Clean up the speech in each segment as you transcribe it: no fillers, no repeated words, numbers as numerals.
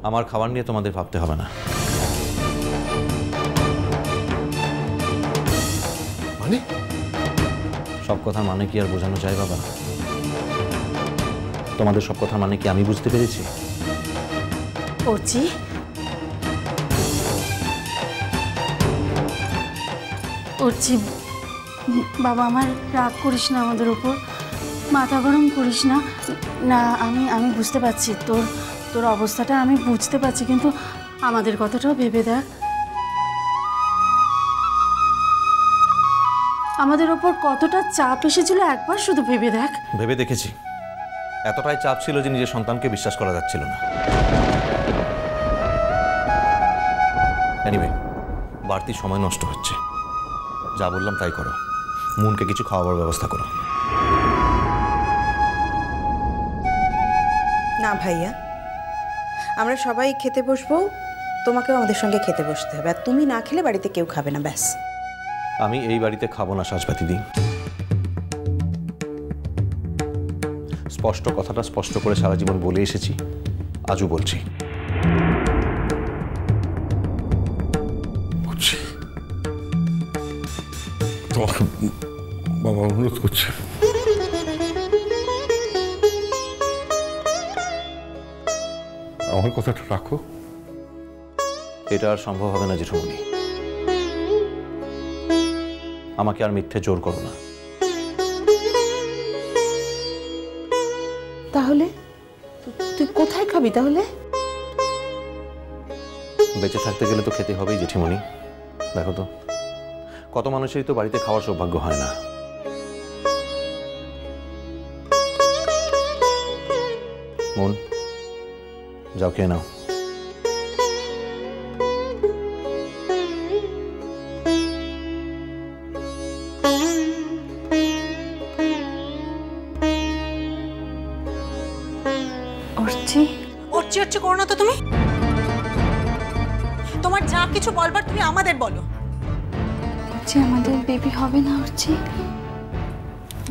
আমার খাবার নিয়ে তোমাদের ভাবতে হবে না। মানে সব কথার মানে কি আর বোঝানো যায় বাবা? তোমাদের সব কথার মানে কি আমি বুঝতে পেরেছি? অর্চি, অর্চি বাবা, আমার রাগ করিস না আমাদের উপর, মাথা গরম করিস না। না, আমি বুঝতে পারছি তোর অবস্থাটা আমি বুঝতে পারছি, কিন্তু আমাদের কথাটাও ভেবে দেখ। আমাদের ওপর কতটা চাপ এসেছিল একবার শুধু ভেবে দেখ। ভেবে দেখেছি, এতটাই চাপ ছিল যে নিজের সন্তানকে বিশ্বাস করা যাচ্ছিল না। এনিওয়ে, বাড়তি সময় নষ্ট হচ্ছে। যা বললাম তাই করো, মুনকে কিছু খাওয়াবার ব্যবস্থা করো। না ভাইয়া, আমরা সবাই খেতে বসবো, তোমাকেও আমাদের সঙ্গে খেতে বসতে হবে। আর তুমি না খেলে বাড়িতে কেউ খাবে না, ব্যাস। আমি এই বাড়িতে খাবো না সাজবাতি দিই। স্পষ্ট কথাটা স্পষ্ট করে সারা জীবন বলে এসেছি, আজও বলছি। তোমাকে বাবা অনুরোধ করছে, আমার কথাটা রাখো। এটা আর সম্ভব হবে না জেঠুমনি, আমাকে আর মিথ্যে জোর করো না। তাহলে তুই কোথায় খাবি তাহলে? বেঁচে থাকতে গেলে তো খেতে হবেই জেঠিমণি। দেখো তো, কত মানুষেরই তো বাড়িতে খাওয়ার সৌভাগ্য হয় না। মন, যাও খেয়ে নাও। অর্চি, অর্চি অর্চি করো না তো তুমি। তোমার যা কিছু বলবার তুমি আমাদের বলো। অর্চি, আমাদের বেবি হবে না? অর্চি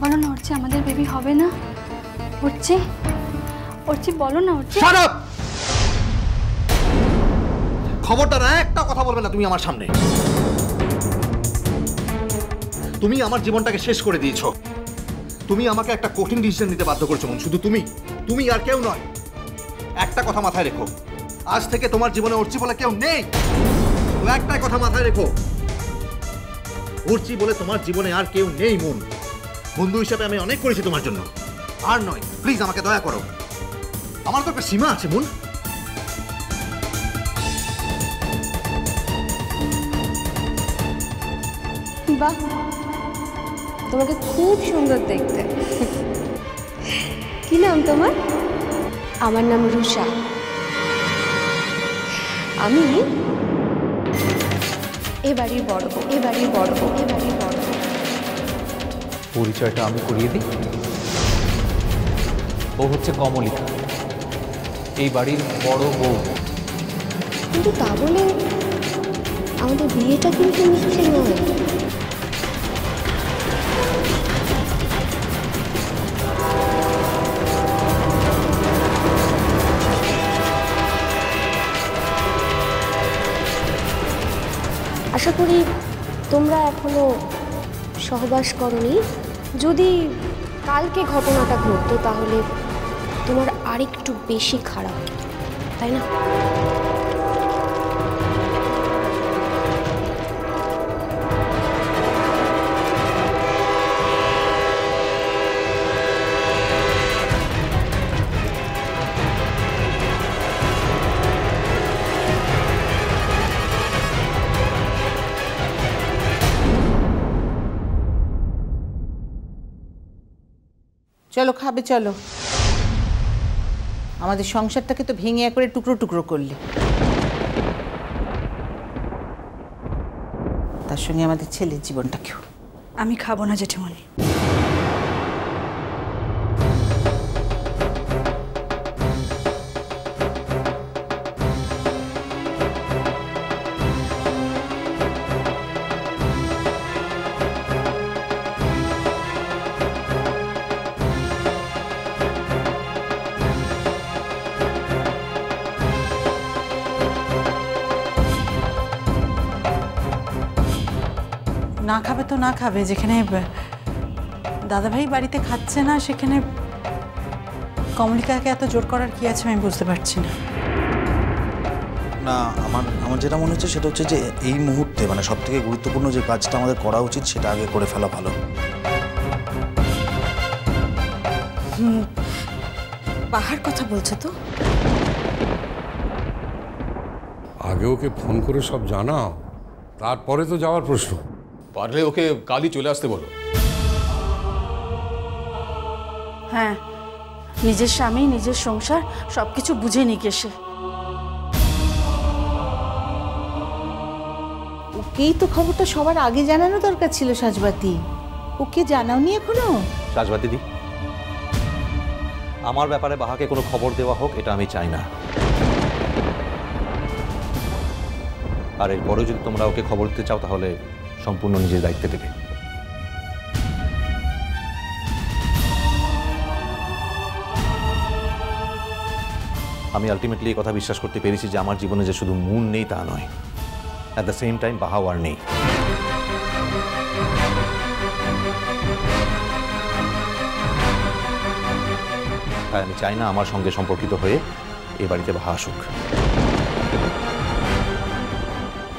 বলো না, অর্চি আমাদের বেবি হবে না? অর্চি, অর্চি বলো না। Archi, shut up! খবরদার একটা কথা বলবে না তুমি আমার সামনে। তুমি আমার জীবনটাকে শেষ করে দিয়েছো। তুমি আমাকে একটা কঠিন ডিসিশন নিতে বাধ্য করেছো মন। শুধু তুমি আর কেউ নয়। একটা কথা মাথায় রেখো, আজ থেকে তোমার জীবনে অর্চি বলে কেউ নেই। একটাই কথা মাথায় রেখো, অর্চি বলে তোমার জীবনে আর কেউ নেই মন। বন্ধু হিসাবে আমি অনেক করেছি তোমার জন্য, আর নয়। প্লিজ আমাকে দয়া করো, আমার তো একটা সীমা আছে মন। বাহ, তোমাকে খুব সুন্দর দেখতে। কি নাম তোমার? আমার নাম রুষা। আমি এবারই বড়। পরিচয়টা আমি করিয়ে দিই। ও হচ্ছে কমলিকা, এই বাড়ির বড় বউ। কিন্তু তা বলে আমাদের বিয়েটা কিন্তু মিথ্যে নয়। আশা করি তোমরা এখনো সহবাস করনি। যদি কালকে ঘটনাটা ঘটতো তাহলে তোমার আরেকটু বেশি খারাপ, তাই না? চলো খাবে, চলো। আমাদের সংসারটাকে তো ভেঙে একবারে টুকরো টুকরো করলে, তার সঙ্গে আমাদের ছেলের জীবনটাকেও। আমি খাবো না জেঠিমণি। না খাবে তো না খাবে, যেখানে দাদাভাই বাড়িতে খাচ্ছে না সেখানে কমলিকাকে এত জোর করার কি আছে আমি বুঝতে পারছি না। না, আমার যেটা মনে হচ্ছে সেটা হচ্ছে যে এই মুহূর্তে মানে সব থেকে গুরুত্বপূর্ণ যে কাজটা আমাদের করা উচিত সেটা আগে করে ফেলা ভালো। বাহার কথা বলছে তো? আগে ওকে ফোন করে সব জানাও, তারপরে তো যাওয়ার প্রশ্ন। পারলে ওকে কালই চলে আসতে বলো। হ্যাঁ, নিজের স্বামী নিজের সংসার সব কিছু বুঝে নিক এসে। ওকেই তো খবরটা সবার আগে জানানো দরকার ছিল সাজবাতি। ওকে জানাওনি এখনো? রাজবা দিদি, আমার ব্যাপারে বাহাকে কোনো খবর দেওয়া হোক এটা আমি চাই না। আর এরপরেও যদি তোমরা ওকে খবর দিতে চাও তাহলে সম্পূর্ণ নিজের দায়িত্বে দেবে। আমি আলটিমেটলি এই কথা বিশ্বাস করতে পেরেছি যে আমার জীবনে যে শুধু মুন নেই তা নয়, অ্যাট দ্য সেম টাইম বাহাও আর নেই। তাই আমি চাই না আমার সঙ্গে সম্পর্কিত হয়ে এ বাড়িতে বাহা আসুক।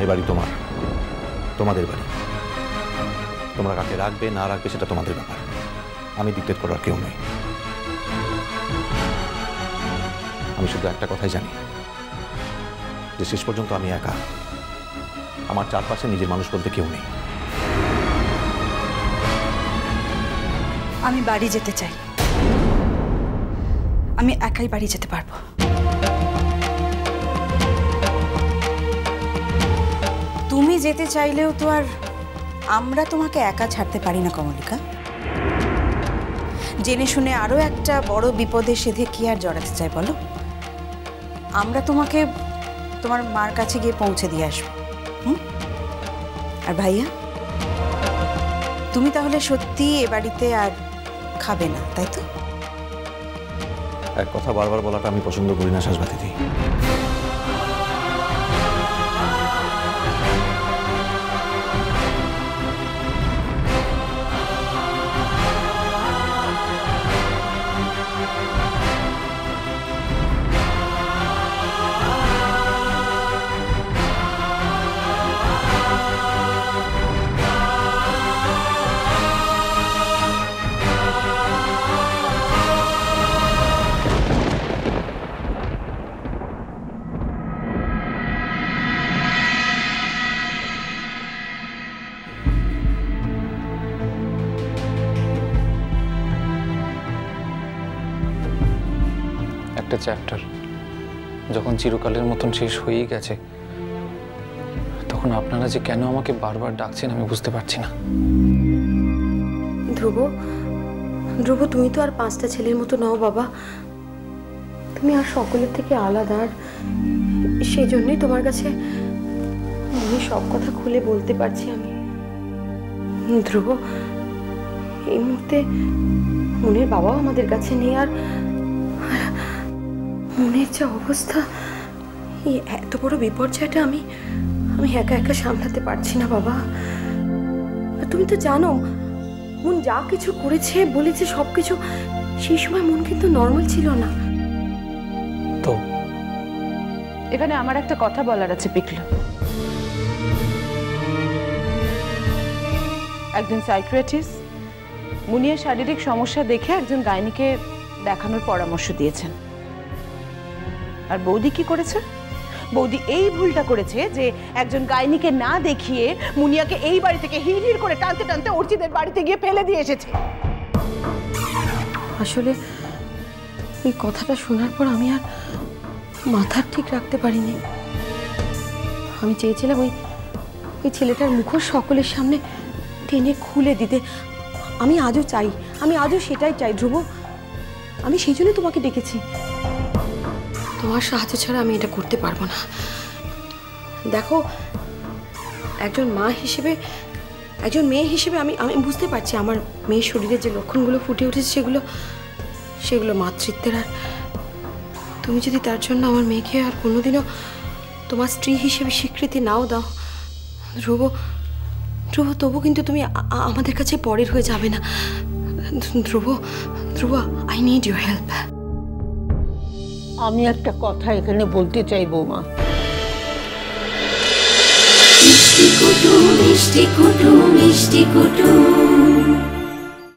এ বাড়ি তোমার, তোমাদের বাড়ি। তোমরা কাকে রাখবে না রাখবে সেটা তোমাদের ব্যাপার, আমি ডিক্টেট করার কেউ নই। আমি শুধু একটা কথাই জানি যে শেষ পর্যন্ত আমি একা, আমার চারপাশে নিজের মানুষ বলতে কেউ নেই। আমি বাড়ি যেতে চাই, আমি একাই বাড়ি যেতে পারবো। তুমি যেতে চাইলেও তো আর আমরা তোমাকে একা ছাড়তে পারি না কমলিকা। জেনে শুনে আরো একটা বড় বিপদে সেধে কি আর জড়াতে চাই বলো? আমরা তোমাকে তোমার মার কাছে গিয়ে পৌঁছে দিয়ে আসবো। আর ভাইয়া, তুমি তাহলে সত্যি এ বাড়িতে আর খাবে না, তাই তো? এক কথা বারবার বলাটা আমি পছন্দ করি না সাজবা দিদি। একটা চ্যাপ্টার যখন চিরকালের মতন শেষ হয়েই গেছে, তখন আপনারা যে কেন আমাকে বারবার ডাকছেন আমি বুঝতে পারছি না। ধ্রুব, ধ্রুব, তুমি তো আর 5টা ছেলের মতো নও বাবা। তুমি আর সকলের থেকে আলাদা, আর সেই জন্যই তোমার কাছে আমি সব কথা খুলে বলতে পারছি। আমি ধ্রুব, এই মুহূর্তে মনের বাবাও আমাদের কাছে নেই, আর মনের যে অবস্থা, এই এত বড় বিপর্যয়টা আমি একা একা সামলাতে পারছি না বাবা। আর তুমি তো জানো মন যা কিছু করেছে বলেছে সবকিছু, সেই সময় মন কিন্তু নর্মাল ছিল না। তো এখানে আমার একটা কথা বলার আছে পিকলু। একজন সাইকিয়াট্রিস্ট মুনিয়ার শারীরিক সমস্যা দেখে একজন গাইনিকে দেখানোর পরামর্শ দিয়েছেন। আর বৌদি কি করেছে? বৌদি এই ভুলটা করেছে যে একজন গাইনিকে না দেখিয়ে মুনিয়াকে এই বাড়ি থেকে হিড় করে টানতে টানতে অর্চিদের বাড়িতে গিয়ে ফেলে দিয়ে এসেছে। আসলে এই কথাটা শোনার পর আমি আর মাথা ঠিক রাখতে পারিনি। আমি চেয়েছিলাম ওই ছেলেটার মুখোশ সকলের সামনে টেনে খুলে দিতে। আমি আজও চাই, আমি আজও সেটাই চাই ধ্রুব। আমি সেই জন্য তোমাকে ডেকেছি। তোমার সাহায্য ছাড়া আমি এটা করতে পারবো না। দেখো, একজন মা হিসেবে, একজন মেয়ে হিসেবে আমি বুঝতে পারছি আমার মেয়ের শরীরে যে লক্ষণগুলো ফুটে উঠেছে সেগুলো মাতৃত্বের। আর তুমি যদি তার জন্য আমার মেয়েকে আর কোনোদিনও তোমার স্ত্রী হিসেবে স্বীকৃতি নাও দাও ধ্রুব, ধ্রুব তবু কিন্তু তুমি আমাদের কাছে পরের হয়ে যাবে না। ধ্রুব ধ্রুব, আই নিড ইউর হেল্প। আমি একটা কথা এখানে বলতে চাই বৌমা। মিষ্টি কুটু মিষ্টি কুটু মিষ্টি কুটু।